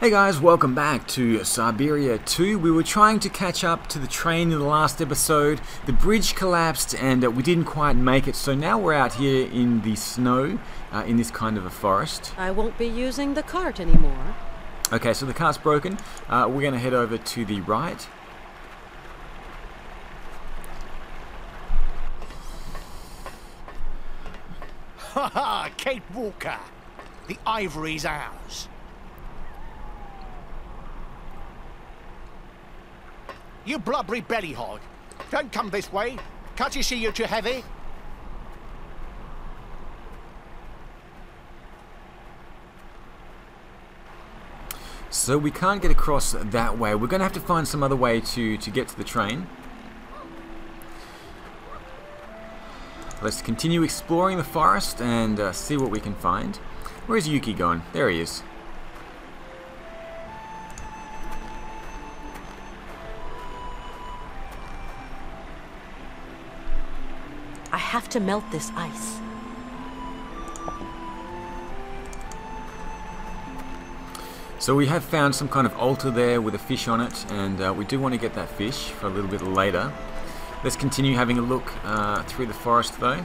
Hey guys, welcome back to Syberia 2. We were trying to catch up to the train in the last episode. The bridge collapsed and we didn't quite make it, so now we're out here in the snow, in this kind of a forest. I won't be using the cart anymore. Okay, so the cart's broken. We're going to head over to the right. Ha ha! Kate Walker! The ivory's ours. You blubbery belly hog! Don't come this way! Can't you see you're too heavy? So we can't get across that way. We're going to have to find some other way to get to the train. Let's continue exploring the forest and see what we can find. Where's Yuki gone? There he is. I have to melt this ice. So we have found some kind of altar there with a fish on it, and we do want to get that fish for a little bit later. Let's continue having a look through the forest though.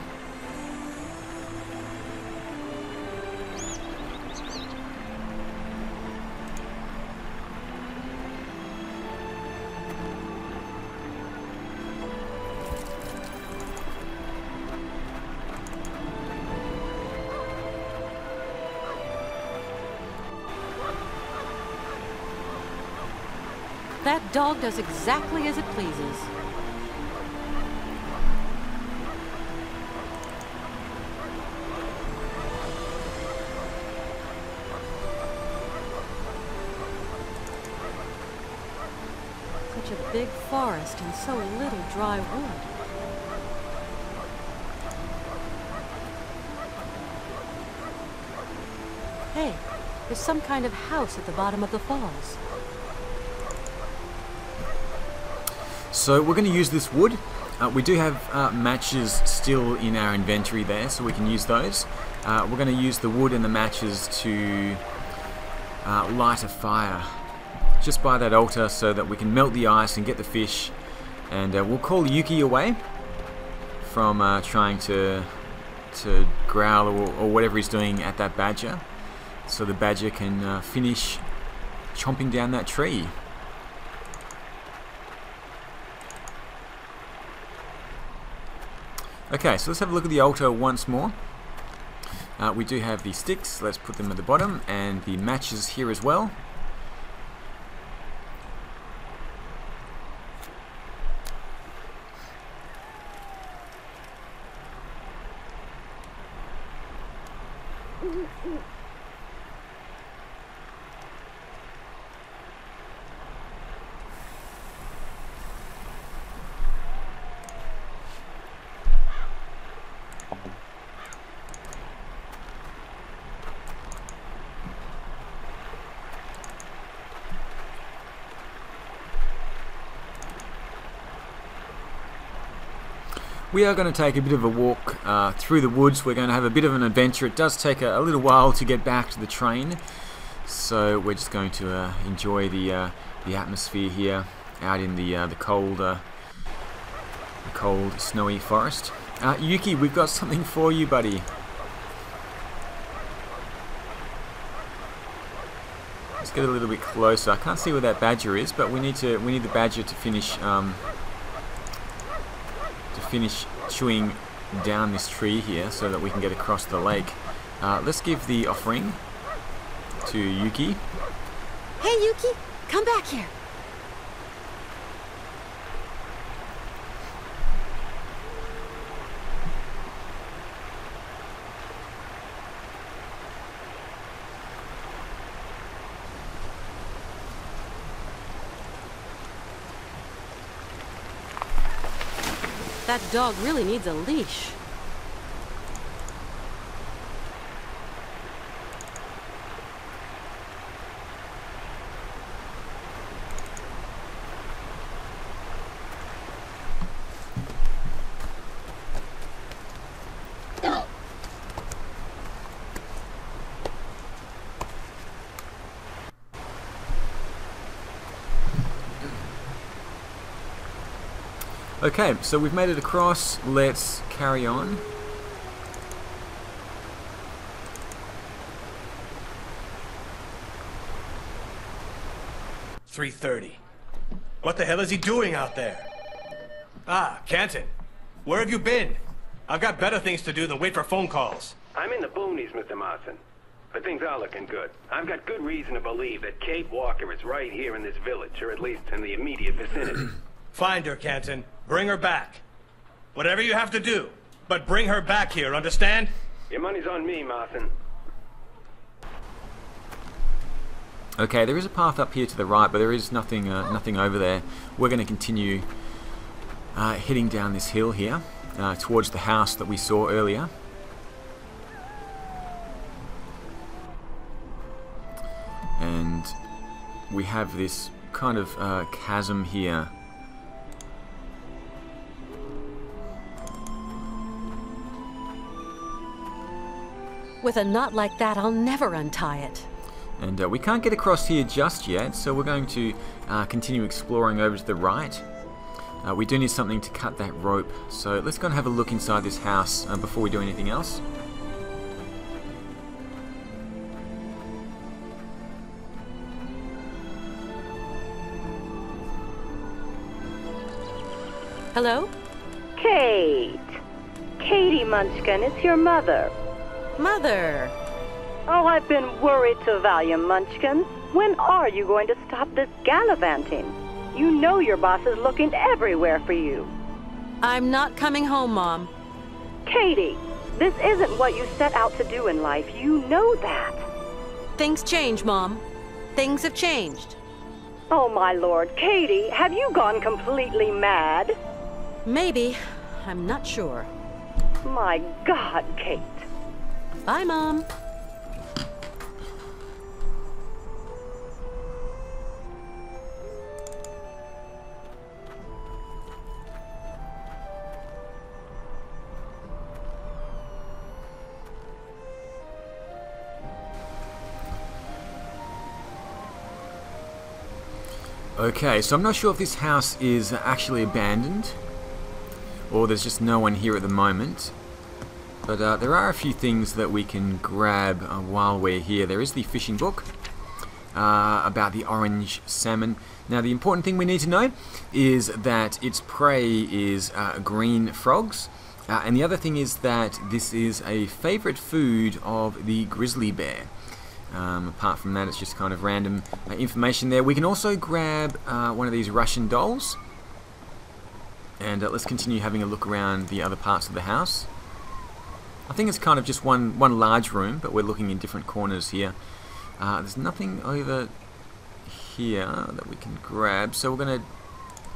That dog does exactly as it pleases. Such a big forest and so little dry wood. Hey, there's some kind of house at the bottom of the falls. So we're going to use this wood. We do have matches still in our inventory there, so we can use those. We're going to use the wood and the matches to light a fire just by that altar so that we can melt the ice and get the fish. And we'll call Yuki away from trying to growl or whatever he's doing at that badger, so the badger can finish chomping down that tree. Okay, so let's have a look at the altar once more. We do have the sticks, let's put them at the bottom, and the matches here as well. We are going to take a bit of a walk through the woods. We're going to have a bit of an adventure. It does take a little while to get back to the train, so we're just going to enjoy the atmosphere here out in the cold, snowy forest. Yuki, we've got something for you, buddy. Let's get a little bit closer. I can't see where that badger is, but we need the badger to finish chewing down this tree here so that we can get across the lake. Let's give the offering to Yuki. Hey Yuki, come back here. That dog really needs a leash. Okay, so we've made it across. Let's carry on. .330. What the hell is he doing out there? Ah, Canton. Where have you been? I've got better things to do than wait for phone calls. I'm in the boonies, Mr. Marston. But things are looking good. I've got good reason to believe that Kate Walker is right here in this village, or at least in the immediate vicinity. Find her, Canton. Bring her back. Whatever you have to do, but bring her back here, understand? Your money's on me, Marston. Okay, there is a path up here to the right, but there is nothing over there. We're going to continue heading down this hill here towards the house that we saw earlier. And we have this kind of chasm here. With a knot like that, I'll never untie it. And we can't get across here just yet, so we're going to continue exploring over to the right. We do need something to cut that rope, so let's go and have a look inside this house before we do anything else. Hello? Kate. Katie Munchkin, it's your mother. Mother! Oh, I've been worried to Valium, Munchkin. When are you going to stop this gallivanting? You know your boss is looking everywhere for you. I'm not coming home, Mom. Katie, this isn't what you set out to do in life. You know that. Things change, Mom. Things have changed. Oh, my lord. Katie, have you gone completely mad? Maybe. I'm not sure. My God, Kate. Bye, Mom. Okay, so I'm not sure if this house is actually abandoned or there's just no one here at the moment. But there are a few things that we can grab while we're here. There is the fishing book about the orange salmon. Now the important thing we need to know is that its prey is green frogs. And the other thing is that this is a favorite food of the grizzly bear. Apart from that, it's just kind of random information there. We can also grab one of these Russian dolls. And let's continue having a look around the other parts of the house. I think it's kind of just one large room, but we're looking in different corners here. There's nothing over here that we can grab, so we're going to,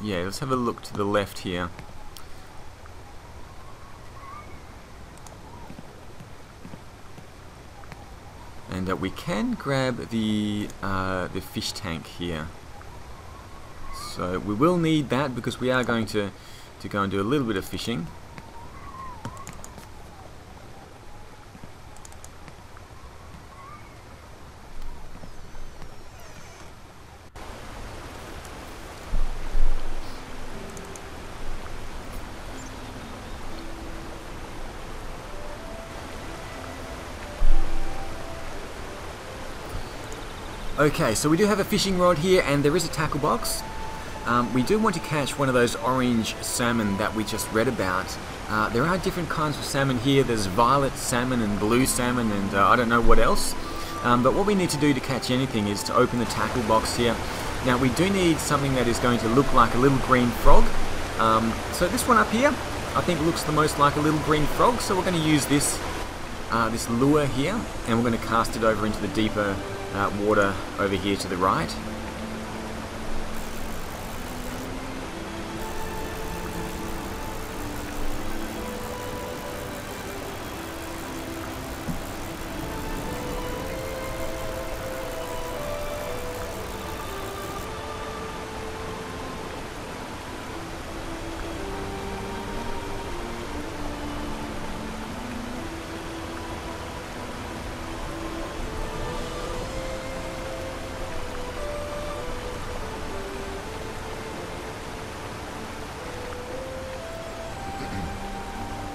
yeah, let's have a look to the left here. And we can grab the fish tank here. So we will need that because we are going to go and do a little bit of fishing. Okay, so we do have a fishing rod here and there is a tackle box. We do want to catch one of those orange salmon that we just read about. There are different kinds of salmon here. There's violet salmon and blue salmon and I don't know what else. But what we need to do to catch anything is to open the tackle box here. Now we do need something that is going to look like a little green frog. So this one up here I think looks the most like a little green frog. So we're going to use this lure here and we're going to cast it over into the deeper water over here to the right.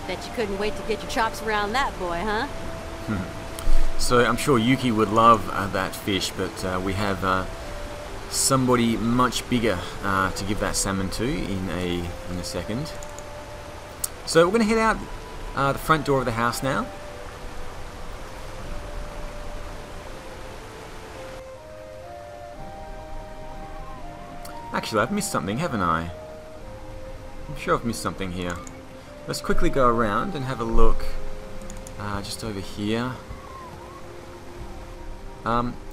Bet you couldn't wait to get your chops around that boy, huh? So I'm sure Yuki would love that fish, but we have somebody much bigger to give that salmon to in a second. So we're going to head out the front door of the house now. Actually, I've missed something, haven't I? I'm sure I've missed something here. Let's quickly go around and have a look just over here.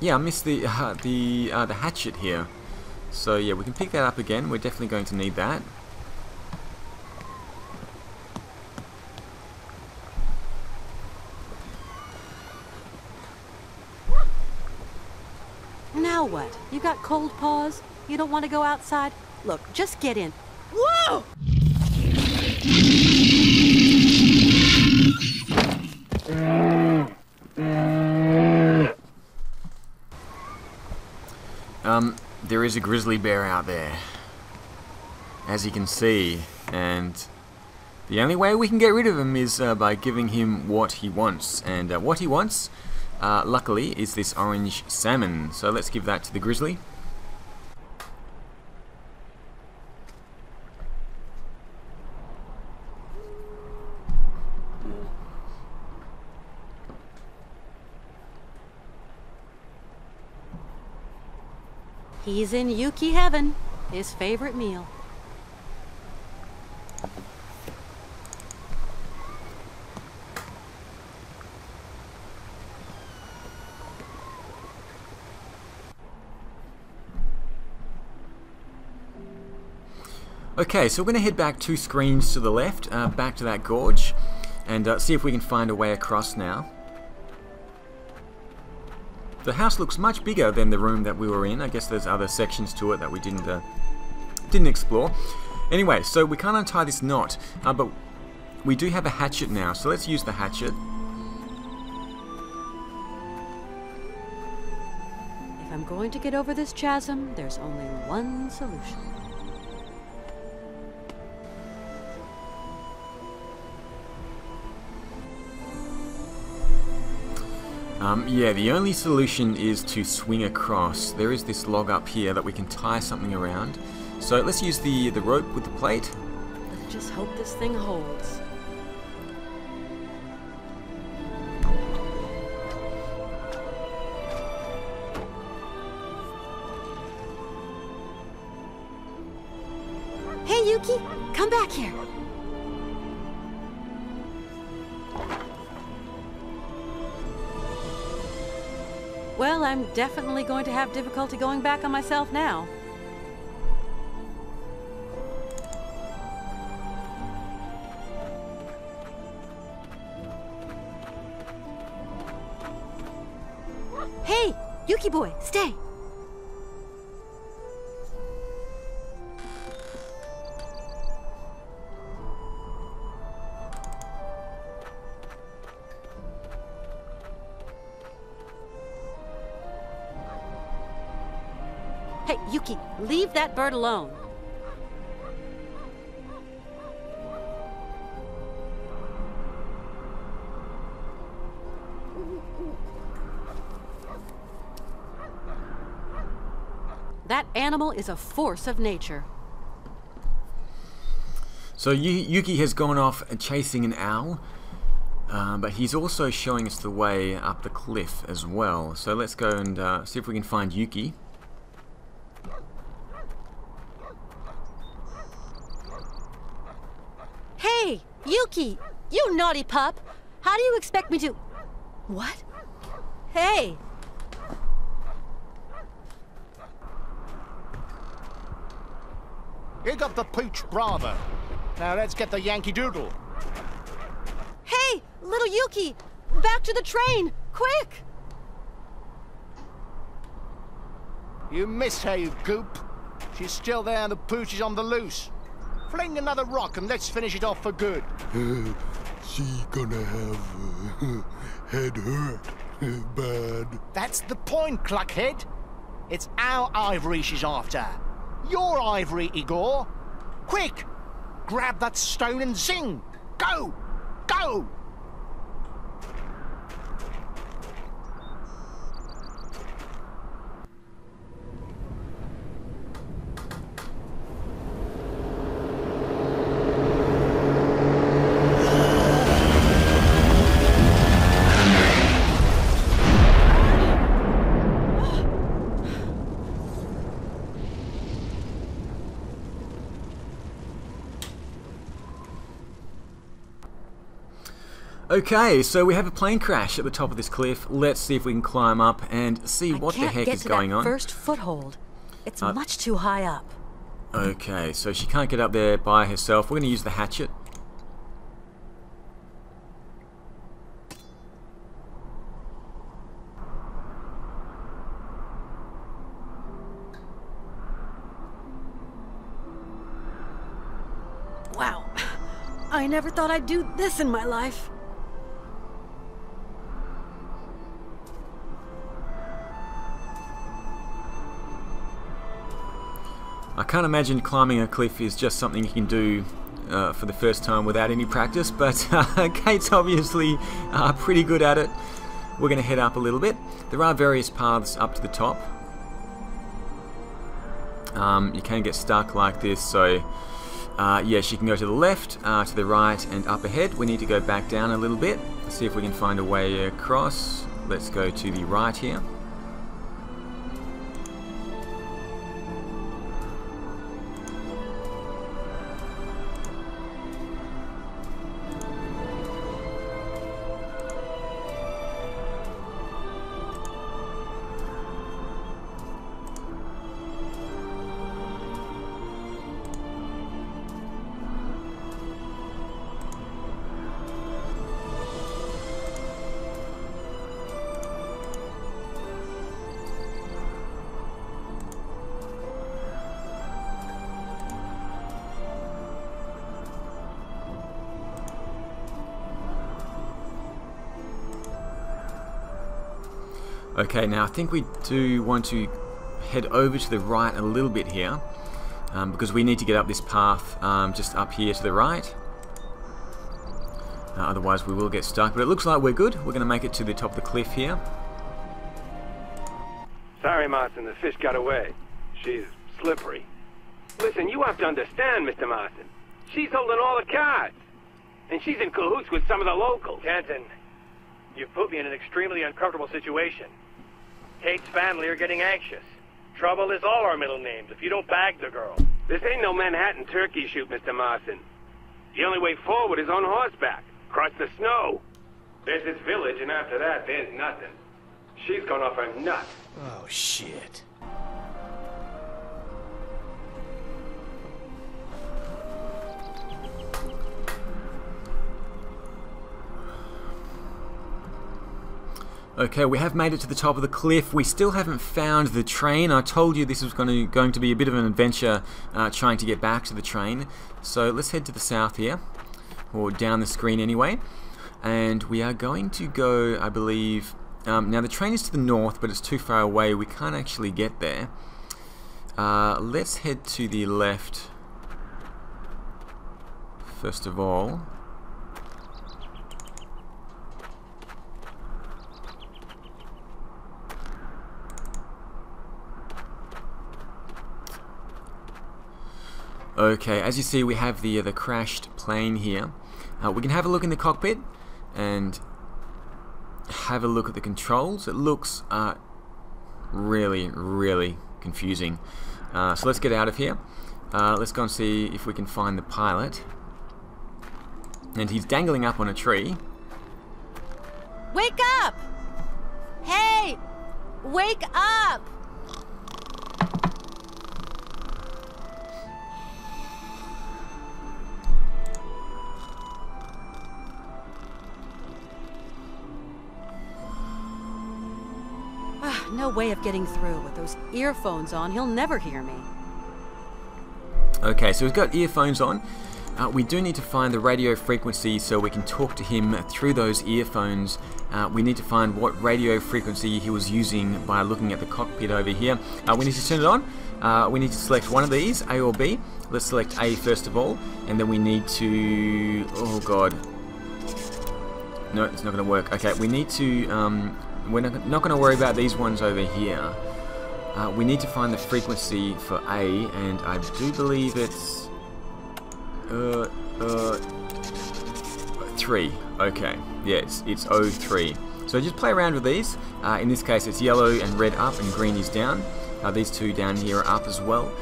Yeah, I missed the hatchet here. So yeah, we can pick that up again. We're definitely going to need that. Now what? You got cold paws? You don't want to go outside? Look, just get in. Whoa! There is a grizzly bear out there, as you can see, and the only way we can get rid of him is by giving him what he wants, and what he wants, luckily, is this orange salmon. So let's give that to the grizzly. He's in Yuki heaven, his favorite meal. Okay, so we're going to head back 2 screens to the left, back to that gorge, and see if we can find a way across now. The house looks much bigger than the room that we were in. I guess there's other sections to it that we didn't explore. Anyway, so we can't untie this knot, but we do have a hatchet now, so let's use the hatchet. If I'm going to get over this chasm, there's only one solution. Yeah, the only solution is to swing across. There is this log up here that we can tie something around. So let's use the rope with the plate. Let's just hope this thing holds. Hey, Yuki, come back here. Well, I'm definitely going to have difficulty going back on myself now. Hey, Yuki boy, stay. Hey, Yuki, leave that bird alone. That animal is a force of nature. So Yuki has gone off chasing an owl, but he's also showing us the way up the cliff as well. So let's go and see if we can find Yuki. Hey, Yuki, you naughty pup. How do you expect me to... What? Hey. You got the pooch, bravo. Now let's get the Yankee Doodle. Hey, little Yuki, back to the train, quick. You missed her, you goop. She's still there and the pooch is on the loose. Fling another rock and let's finish it off for good. She gonna have head hurt bad. That's the point, Cluckhead. It's our ivory she's after. Your ivory, Igor. Quick! Grab that stone and zing! Go! Go! Okay, so we have a plane crash at the top of this cliff. Let's see if we can climb up and see what the heck is going on. First foothold. It's much too high up. Okay, so she can't get up there by herself. We're going to use the hatchet. Wow. I never thought I'd do this in my life. I can't imagine climbing a cliff is just something you can do for the first time without any practice, but Kate's obviously pretty good at it. We're going to head up a little bit. There are various paths up to the top. You can get stuck like this, so yeah, she can go to the left, to the right, and up ahead. We need to go back down a little bit, see if we can find a way across. Let's go to the right here. Okay, now I think we do want to head over to the right a little bit here, because we need to get up this path just up here to the right. Otherwise we will get stuck, but it looks like we're good. We're going to make it to the top of the cliff here. Sorry, Marston, the fish got away. She's slippery. Listen, you have to understand, Mr. Marston. She's holding all the cards. And she's in cahoots with some of the locals. Canton, you've put me in an extremely uncomfortable situation. Kate's family are getting anxious. Trouble is all our middle names if you don't bag the girl. This ain't no Manhattan turkey shoot, Mr. Marston. The only way forward is on horseback, across the snow. There's this village, and after that, there's nothing. She's gone off her nut. Oh, shit. Okay, we have made it to the top of the cliff. We still haven't found the train. I told you this was going to be a bit of an adventure trying to get back to the train. So let's head to the south here, or down the screen anyway. And we are going to go, I believe... now the train is to the north, but it's too far away. We can't actually get there. Let's head to the left first of all. Okay, as you see, we have the crashed plane here. We can have a look in the cockpit and have a look at the controls. It looks really, really confusing. So let's get out of here. Let's go and see if we can find the pilot. And he's dangling up on a tree. Wake up! Hey! Wake up! No way of getting through. With those earphones on, he'll never hear me. Okay, so we've got earphones on. We do need to find the radio frequency so we can talk to him through those earphones. We need to find what radio frequency he was using by looking at the cockpit over here. We need to turn it on. We need to select one of these, A or B. Let's select A first of all, and then we need to... oh god. No, it's not going to work. Okay, we need to... we're not going to worry about these ones over here. We need to find the frequency for A, and I do believe it's... 3. Okay, yeah, it's 03. So just play around with these. In this case, it's yellow and red up, and green is down. These two down here are up as well.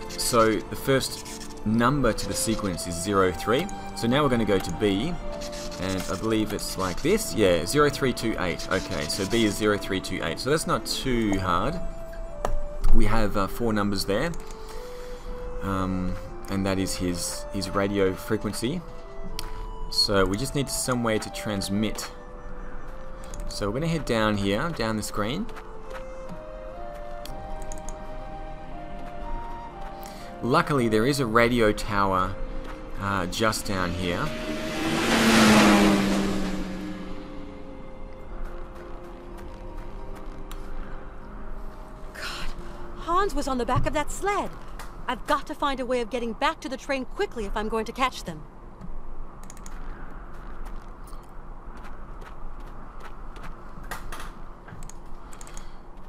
So the first number to the sequence is 03. So now we're going to go to B, and I believe it's like this. Yeah, 0328. Okay, so B is 0328. So that's not too hard. We have 4 numbers there, and that is his radio frequency. So we just need somewhere to transmit. So we're going to head down here, down the screen. Luckily, there is a radio tower just down here. God, Hans was on the back of that sled. I've got to find a way of getting back to the train quickly if I'm going to catch them.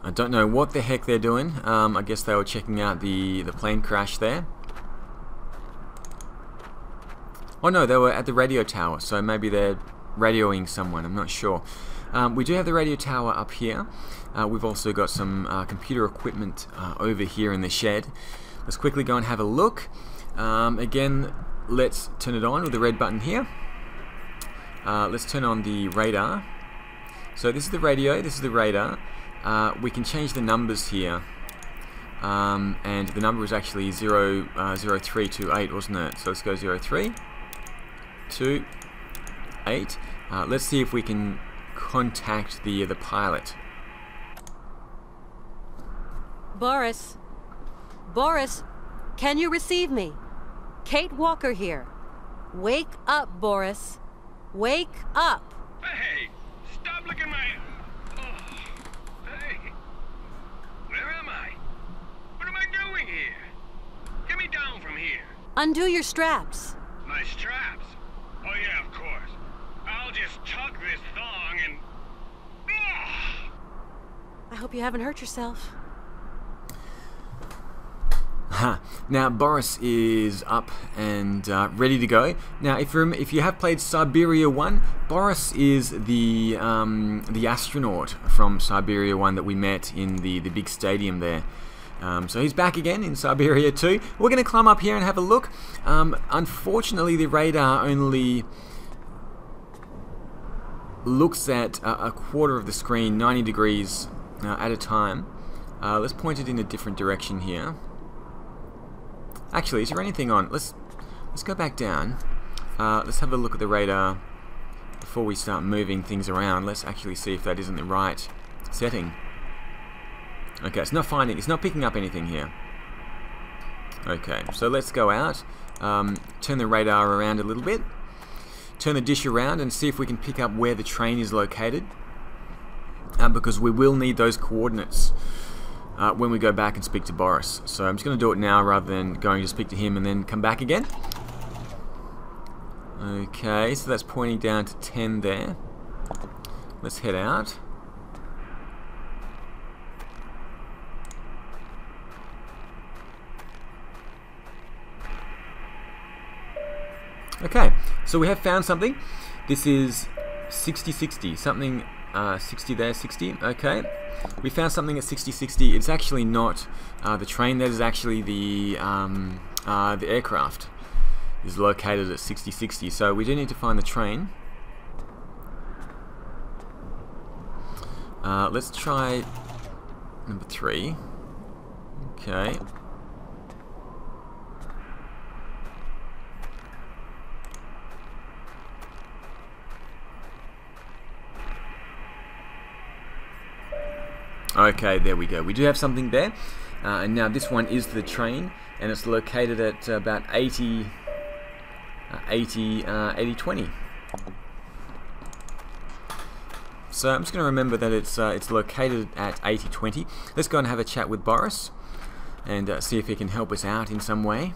I don't know what the heck they're doing. I guess they were checking out the plane crash there. Oh no, they were at the radio tower, so maybe they're radioing someone, I'm not sure. We do have the radio tower up here. We've also got some computer equipment over here in the shed. Let's quickly go and have a look. Again, let's turn it on with the red button here. Let's turn on the radar. So this is the radio, this is the radar. We can change the numbers here, and the number was actually 0328, wasn't it? So let's go 0328. Let's see if we can contact the pilot. Boris, can you receive me? Kate Walker here. Wake up, Boris. Wake up. Hey, stop looking at my... Where am I? What am I doing here? Get me down from here. Undo your straps. My straps? Oh yeah, of course. I'll just tug this thong and... I hope you haven't hurt yourself. Now Boris is up and ready to go. Now, if you have played Syberia 1, Boris is the astronaut from Syberia 1 that we met in the big stadium there. So he's back again in Syberia 2. We're going to climb up here and have a look. Unfortunately, the radar only looks at a quarter of the screen, 90 degrees at a time. Let's point it in a different direction here. Actually, is there anything on? Let's go back down. Let's have a look at the radar before we start moving things around. Let's actually see if that isn't the right setting. Okay, it's not picking up anything here. Okay, so let's go out, turn the radar around a little bit, turn the dish around and see if we can pick up where the train is located, because we will need those coordinates when we go back and speak to Boris. So I'm just going to do it now rather than going to speak to him and then come back again. Okay, so that's pointing down to 10 there. Let's head out. Okay, so we have found something. This is 60-60, something 60 there, 60, okay. We found something at 60-60. It's actually not the train, that is actually the aircraft is located at 60-60, so we do need to find the train. Let's try number 3. Okay. Okay, there we go. We do have something there. And now this one is the train, and it's located at about 80-20. So I'm just going to remember that it's located at 80-20. Let's go and have a chat with Boris and see if he can help us out in some way.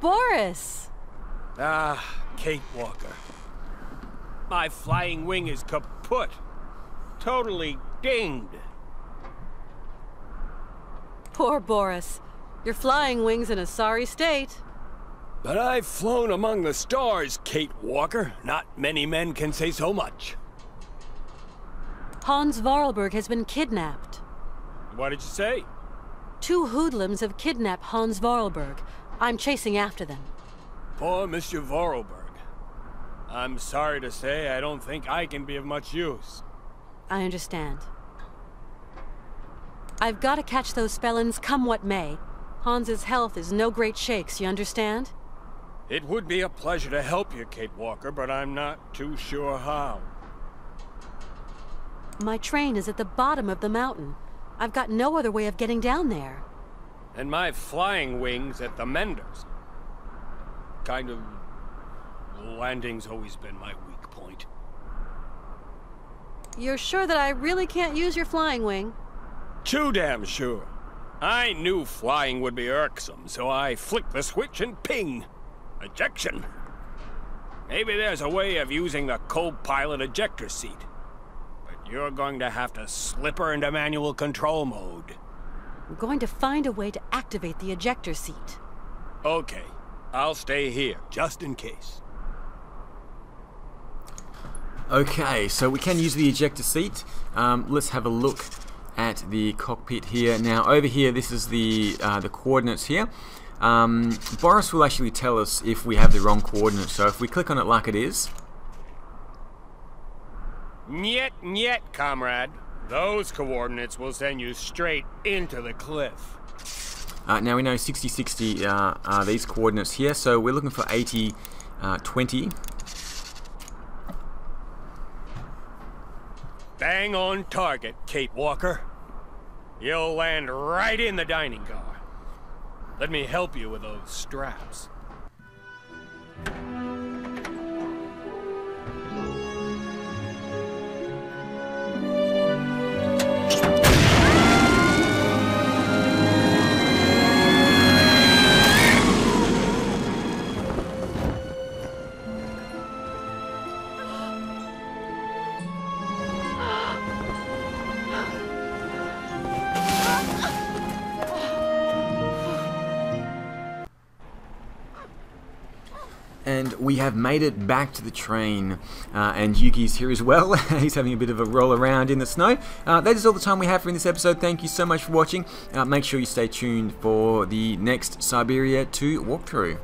Boris! Ah, Kate Walker. My flying wing is kaput. Totally dinged. Poor Boris. Your flying wing's in a sorry state. But I've flown among the stars, Kate Walker. Not many men can say so much. Hans Voralberg has been kidnapped. What did you say? 2 hoodlums have kidnapped Hans Voralberg. I'm chasing after them. Poor Mr. Voralberg. I'm sorry to say I don't think I can be of much use. I understand. I've got to catch those felons come what may. Hans's health is no great shakes, you understand? It would be a pleasure to help you, Kate Walker, but I'm not too sure how. My train is at the bottom of the mountain. I've got no other way of getting down there. And my flying wings at the menders. Kind of... landing's always been my weak point. You're sure that I really can't use your flying wing? Too damn sure. I knew flying would be irksome, so I flicked the switch and ping! Ejection! Maybe there's a way of using the co-pilot ejector seat. But you're going to have to slip her into manual control mode. I'm going to find a way to activate the ejector seat. Okay, I'll stay here, just in case. Okay, so we can use the ejector seat. Let's have a look at the cockpit here. Now over here, this is the coordinates here. Boris will actually tell us if we have the wrong coordinates, so if we click on it like it is... Niet, niet, comrade. Those coordinates will send you straight into the cliff. Now we know 60-60 are these coordinates here, so we're looking for 80-20. Bang on target, Kate Walker. You'll land right in the dining car. Let me help you with those straps. And we have made it back to the train, and Yuki's here as well. He's having a bit of a roll around in the snow. That is all the time we have for in this episode. Thank you so much for watching. Make sure you stay tuned for the next Syberia 2 walkthrough.